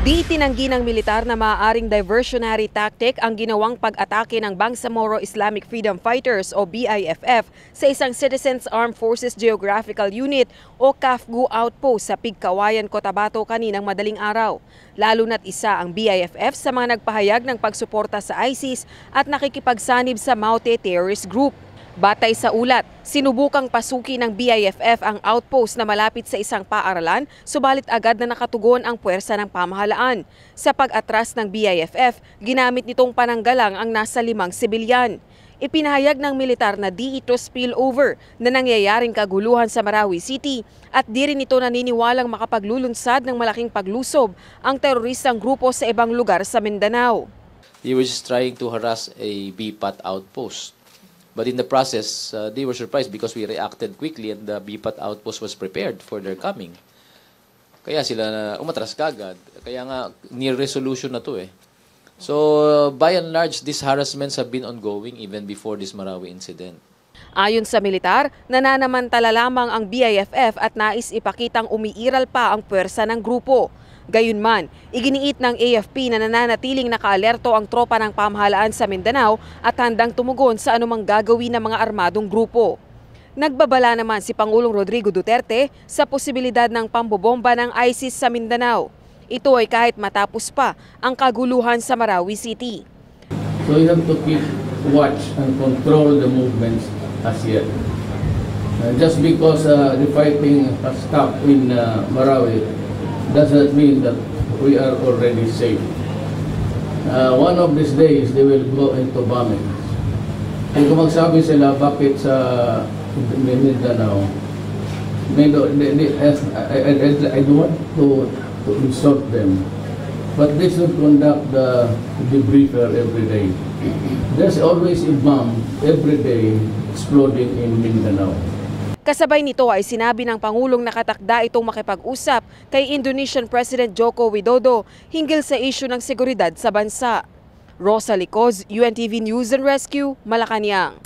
Di itinanggi ng militar na maaaring diversionary tactic ang ginawang pag-atake ng Bangsamoro Islamic Freedom Fighters o BIFF sa isang Citizens Armed Forces Geographical Unit o CAFGU outpost sa Pigkawayan, Cotabato kaninang madaling araw. Lalo na't isa ang BIFF sa mga nagpahayag ng pagsuporta sa ISIS at nakikipagsanib sa Maute terrorist group. Batay sa ulat, sinubukang pasukin ng BIFF ang outpost na malapit sa isang paaralan, subalit agad na nakatugon ang puwersa ng pamahalaan. Sa pag-atras ng BIFF, ginamit nitong pananggalang ang nasa 5 sibilyan. Ipinahayag ng militar na di ito spillover na nangyayaring kaguluhan sa Marawi City at di rin ito naniniwalang makapaglulunsad ng malaking paglusob ang teroristang grupo sa ibang lugar sa Mindanao. They were just trying to harass a BPAT outpost. But in the process, they were surprised because we reacted quickly and the BPAT outpost was prepared for their coming. Kaya sila umatras kagad. Kaya nga, near resolution na to eh. So, by and large, these harassments have been ongoing even before this Marawi incident. Ayon sa militar, nananamantala lamang ang BIFF at nais ipakitang umiiral pa ang puwersa ng grupo. Gayunman, iginiit ng AFP na nananatiling nakaalerto ang tropa ng pamahalaan sa Mindanao at handang tumugon sa anumang gagawin ng mga armadong grupo. Nagbabala naman si Pangulong Rodrigo Duterte sa posibilidad ng pambobomba ng ISIS sa Mindanao. Ito ay kahit matapos pa ang kaguluhan sa Marawi City. So you have to keep watch and control the movements as yet. Just because the fighting has stopped in Marawi doesn't mean that we are already safe. One of these days, they will go into bombing. Kung magsabi sila bakit sa Mindanao, I don't want to insult them, but they should conduct the debriefer every day. There's always a bomb every day exploding in Mindanao. Kasabay nito ay sinabi ng Pangulong nakatakda itong makipag-usap kay Indonesian President Joko Widodo hinggil sa isyu ng seguridad sa bansa. Rosa Licoz, UNTV News and Rescue, Malacanang.